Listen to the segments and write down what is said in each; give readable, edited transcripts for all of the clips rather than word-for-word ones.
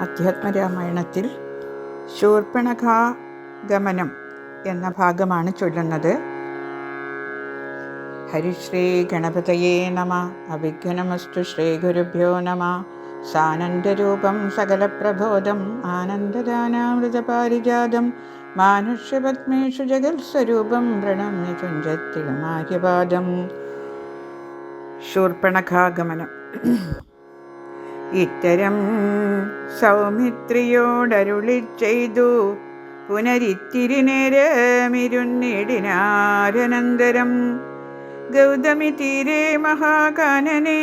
അധ്യാത്മരാമായണത്തിൽ ശൂർപ്പണഖാഗമനം എന്ന ഭാഗമാണ് ചൊല്ലുന്നത്. ഹരിശ്രീ ഗണപതയേ നമ. അവിഘ്നമസ്തു. ശ്രീ ഗുരുഭ്യോ നമ. സാനന്ദരൂപം സകലപ്രബോധം ആനന്ദദാനാമൃതപാരിജാതം മാനുഷ്യപത്മേഷു ജഗത്സ്വരൂപം പ്രണമ്യ ചുഞ്ചത്തിടുമാര്യപാദം. ശൂർപ്പണഖാഗമനം. ഇത്തരം സൗമിത്രിയോടരുളി ചെയ്തു പുനരിത്തിരി നേരമിരുന്നിടിനാരനന്തരം ഗൗതമി തീരെ മഹാകാനനെ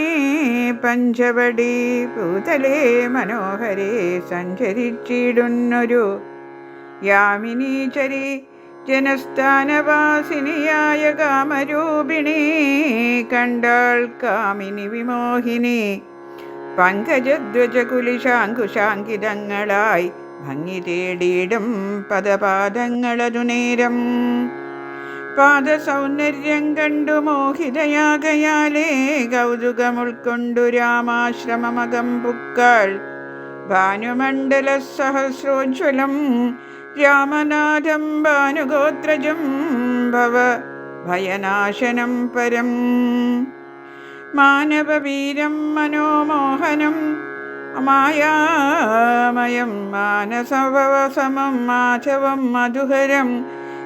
പഞ്ചവടി ഭൂതലേ മനോഹരേ സഞ്ചരിച്ചിടുന്നൊരു യാമിനീചരി ജനസ്ഥാനവാസിനിയായ കാമരൂപിണി കണ്ടാൾ കാമിനി വിമോഹിനി പങ്കജധ്വജകുലിശാങ്കുശാങ്കിതങ്ങളായി ഭംഗി തേടിയിടും പദപാദങ്ങളതു നേരം പാദസൗന്ദര്യം കണ്ടു മോഹിതയാകയാലേ കൗതുകമുൾക്കൊണ്ടു രാമാശ്രമമകം പുക്കാൾ ഭാനുമണ്ഡല സഹസ്രോജ്വലം രാമനാഥം ഭാനുഗോത്രജം ഭവ ഭയനാശനം പരം മാനവവീരം മനോമോഹനം മായാമയം മാനസവസമം മാധവം മധുഹരം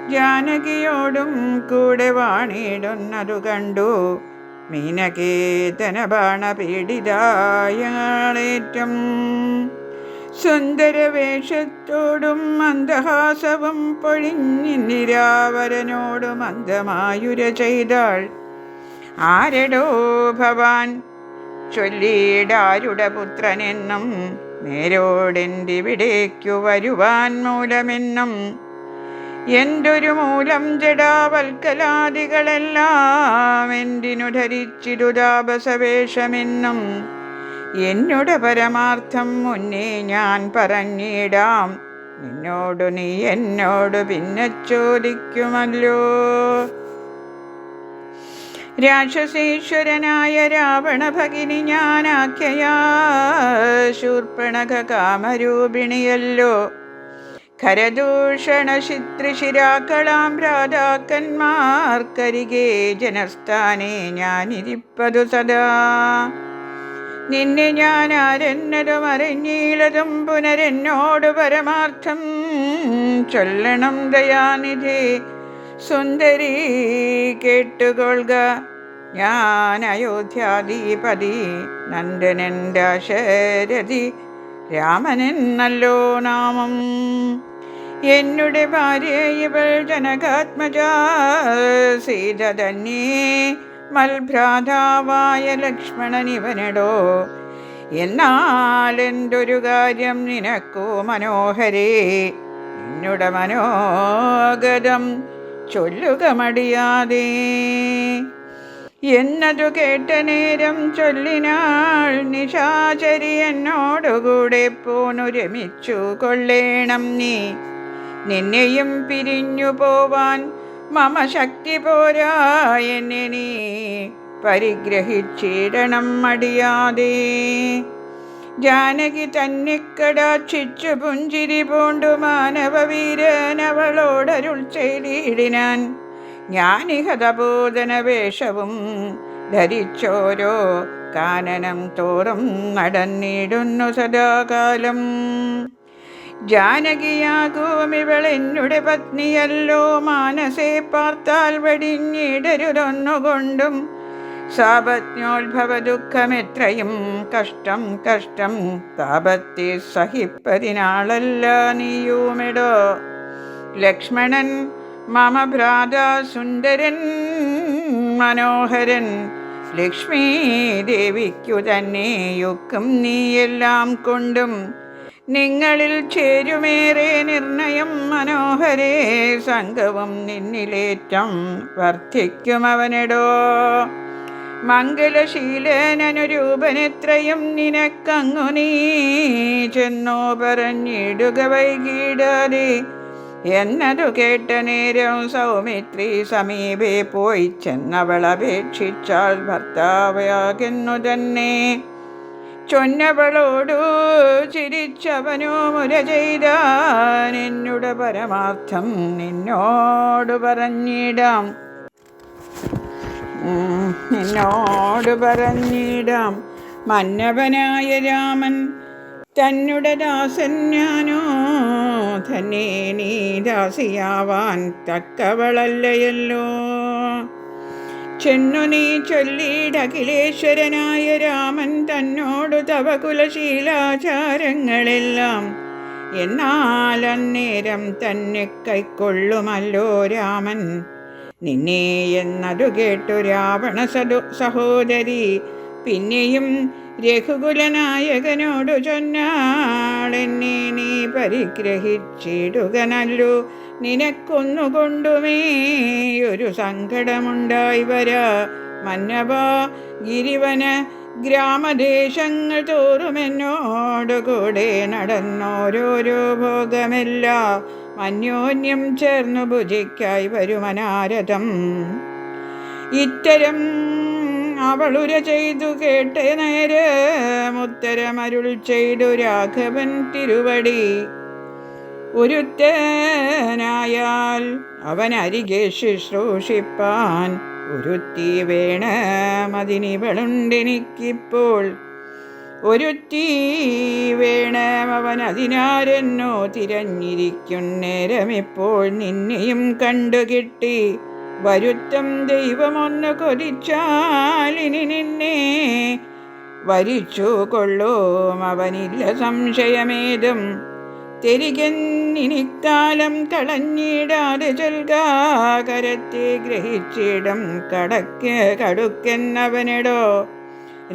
ജാനകിയോടും കൂടെ വാണിടുന്നതു കണ്ടു മീനകേതന ബാണപീഡിതായേറ്റം സുന്ദരവേഷത്തോടും മന്ദഹാസവും പൊഴിഞ്ഞിരാവരനോടും അന്ധമായുര ചെയ്താൾ. ആരടോ ഭവാൻ ചൊല്ലിയിടാരുടെ പുത്രനെന്നും നേരോടെന്തിവിടേക്കു വരുവാൻ മൂലമെന്നും എന്തൊരു മൂലം ജഡാവൽക്കലാദികളെല്ലാം എന്തിനു ധരിച്ചിരു താപസവേഷമെന്നും എന്നോട് പരമാർത്ഥം മുന്നേ ഞാൻ പറഞ്ഞിടാം. നിന്നോടു നീ എന്നോട് പിന്നെ ചോദിക്കുമല്ലോ. രാക്ഷസീശ്വരനായ രാവണ ഭഗിനി ഞാനാഖ്യയാ ശൂർപ്പണഖ കാമരൂപിണിയല്ലോ. ഖരദൂഷണശിത്രിശിരാക്കളാം രാജാക്കന്മാർക്കരികെ ജനസ്ഥാനെ ഞാനിരിപ്പതു സദാ. നിന്നെ ഞാൻ ആരെന്നതും അറിഞ്ഞീലതും പുനരെന്നോട് പരമാർത്ഥം ചൊല്ലണം ദയാനിധി. സുന്ദരി കേട്ടുകൊള്ളുക. ഞാൻ അയോധ്യാധിപതി നന്ദനൻ ദശരഥി രാമനെന്നല്ലോ നാമം. എന്നുടെ ഭാര്യ ഇവൾ ജനകാത്മജ സീത തന്നെ. മൽഭ്രാതാവായ ലക്ഷ്മണനിവനടോ. എന്നാൽ എന്തൊരു കാര്യം നിനക്കു മനോഹരേ. നിന്നുടെ മനോഗതം ചൊല്ലുക മടിയാതെ എന്നതു കേട്ട നേരം ചൊല്ലിനാൾ നിശാചരി എന്നോടുകൂടെ പോന്നു രമിച്ചു കൊള്ളേണം നീ. നിന്നെയും പിരിഞ്ഞു പോവാൻ മമ ശക്തി പോരാ. എന്നെ നീ പരിഗ്രഹിച്ചിടണം മടിയാതെ. ജാനകി തന്നെ കടാക്ഷിച്ചു പുഞ്ചിരി പൂണ്ടു മാനവവീരനവളോടരുൾ ചെയ്തിടിനാൻ. ജ്ഞാനിഹതബോധന വേഷവും ധരിച്ചോരോ കാനനം തോറും നടന്നിടുന്നു സദാകാലം. ജാനകിയാകും ഇവളെന്നുടെ പത്നിയല്ലോ. മാനസേ പാർത്താൽ വെടിഞ്ഞിടരുതൊന്നുകൊണ്ടും സാപജ്ഞോത്ഭവ ദുഃഖമെത്രയും കഷ്ടം കഷ്ടം. താപത്തെ സഹിപ്പതിനാളല്ല നീയുമെടോ. ലക്ഷ്മണൻ മമ ഭ്രാത സുന്ദരൻ മനോഹരൻ. ലക്ഷ്മീ ദേവിക്കു തന്നെ യുക്കം നീയെല്ലാം കൊണ്ടും നിങ്ങളിൽ ചേരുമേറെ നിർണയം മനോഹരേ. സംഘവും നിന്നിലേറ്റം വർദ്ധിക്കുമവനെടോ. മംഗലശീലനനുരൂപനെത്രയും നിനക്കങ്ങു നീ ചെന്നോ പറഞ്ഞിടുക വൈകിടാതെ എന്നതു കേട്ട നേരം സൗമിത്രി സമീപേ പോയി ചെന്നവളപേക്ഷിച്ചാൽ ഭർത്താവാകുന്നു തന്നെ. ചൊന്നവളോടു ചിരിച്ചവനോ മുര ചെയ്താൻ, എന്നുടെ പരമാർത്ഥം നിന്നോട് പറഞ്ഞിടാം. മന്നവനായ രാമൻ തന്നുടെ ദാസൻ ഞാനോ, തന്നെ നീ ദാസിയാവാൻ തക്കവളല്ലയല്ലോ. ചെന്നു നീ ചൊല്ലിട അഖിലേശ്വരനായ രാമൻ തന്നോടു തവ കുലശീലാചാരങ്ങളെല്ലാം. എന്നാൽ അന്നേരം തന്നെ കൈക്കൊള്ളുമല്ലോ രാമൻ നിന്നെ എന്നതു കേട്ടു രാവണ സഹോദരി പിന്നെയും രഘുകുലനായകനോടു ചൊന്നാൾ, എന്നെ നീ പരിഗ്രഹിച്ചിടുകനല്ലോ. നിനക്കൊന്നുകൊണ്ടുമേ ഒരു സങ്കടമുണ്ടായി വരാ. മന്നവ ഗിരിവന ഗ്രാമദേശങ്ങൾ തോറുമെന്നോടുകൂടെ നടന്നോരോരോ ഭോഗമെല്ലാം അന്യോന്യം ചേർന്നു ഭുജിക്കായി വരുമനാരഥം. ഇത്തരം അവളുര ചെയ്തു കേട്ട നേരമുത്തരമരുൾ ചെയ്തു രാഘവൻ തിരുവടി. ഒരുത്തനായാൽ അവൻ അരികെ ശുശ്രൂഷിപ്പാൻ ഒരുത്തി വേണമതിനിവളുണ്ടെനിക്കിപ്പോൾ. ഒരുത്തി വേണമവൻ അതിനാരെന്നോ തിരഞ്ഞിരിക്കും നേരമിപ്പോൾ. നിന്നെയും കണ്ടുകിട്ടി വരുത്തം ദൈവമൊന്നു കൊതിച്ചാലിനി നിന്നെ വരിച്ചു കൊള്ളും അവനില്ല സംശയമേതും. തിരികെന്നിനിക്കാലം കളഞ്ഞിടാതെ ചൊൽകാ, കരത്തെ ഗ്രഹിച്ചിടും കടുക്കെന്നവനെടോ.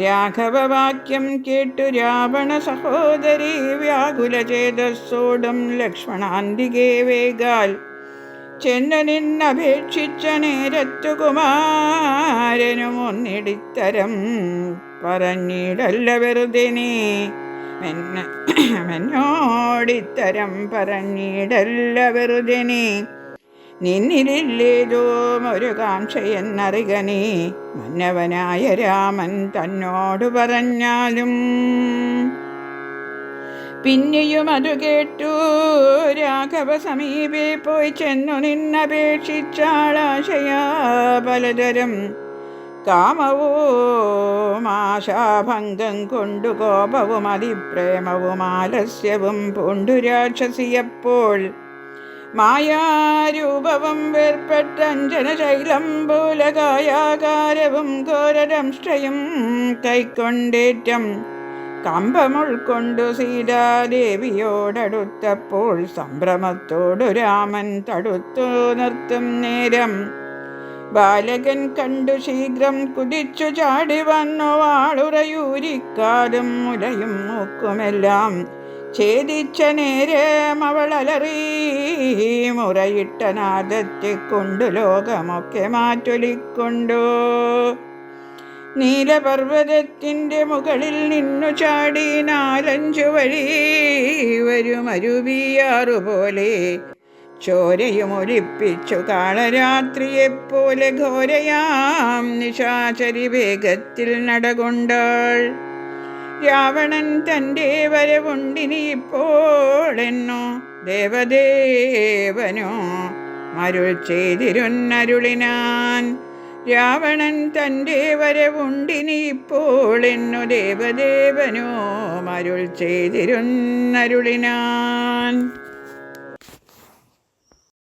രാഘവവാക്യം കേട്ടു രാവണ സഹോദരി വ്യാകുല ചേതസ്സോടും ലക്ഷ്മണാന്തികേ വേഗാൽ ചെന്നു നിന്നപേക്ഷിച്ച നേരത്തു കുമാരനും ഒന്നിടിത്തരം പറഞ്ഞിടല്ല വെറുതെ നീ. എന്നോടിത്തരം പറഞ്ഞിടല്ല വെറുതെ നീ. നിന്നിലേതോ ഒരു കാംക്ഷയെന്നറിക നീ. മന്നവനായ രാമൻ തന്നോട് പറഞ്ഞാലും. പിന്നെയും അതു കേട്ടു രാഘവ സമീപേ പോയി ചെന്നു നിന്നപേക്ഷിച്ചാളാശയാ പലതരം. കാമവും ആശാഭംഗം കൊണ്ടു കോപവും അതിപ്രേമവും ആലസ്യവും പൂണ്ടു രാക്ഷസിയപ്പോൾ. മായാരൂപവും വേർപ്പെട്ട അഞ്ജനശൈലം പോലെ കായാകാരവും ഘോരദംഷ്ടയും കൈക്കൊണ്ടേറ്റം കമ്പമുൾക്കൊണ്ടു സീതാദേവിയോടടുത്തപ്പോൾ സംഭ്രമത്തോടു രാമൻ തടുത്തു നിർത്തും നേരം. ബാലകൻ കണ്ടു ശീഘ്രം കുതിച്ചു ചാടി വന്നു വാളുറയൂരിക്കാതും മുലയും മൂക്കുമെല്ലാം ഛേദിച്ച നേരം അവൾ അലറി മുറയിട്ട നാദത്തെ കൊണ്ടു ലോകമൊക്കെ മാറ്റൊലിക്കൊണ്ടു. നീലപർവ്വതത്തിൻ്റെ മുകളിൽ നിന്നു ചാടി 4-5 വഴി വരുമരുവിയാറുപോലെ ചോരയും ഒലിപ്പിച്ചു കാളരാത്രിയെപ്പോലെ ഘോരയാം നിശാചരി വേഗത്തിൽ നടകൊണ്ടാൾ. രാവണൻ തൻ്റെ വരവുണ്ടിനിപ്പോളെന്നോ ദേവദേവനോ മരുൾ ചെയ്തിരുന്നരുളിനാൻ. രാവണൻ തൻ്റെ വരവുണ്ടിനിപ്പോളെന്നു ദേവദേവനോ മരുൾ ചെയ്തിരുന്നരുളിനാൻ.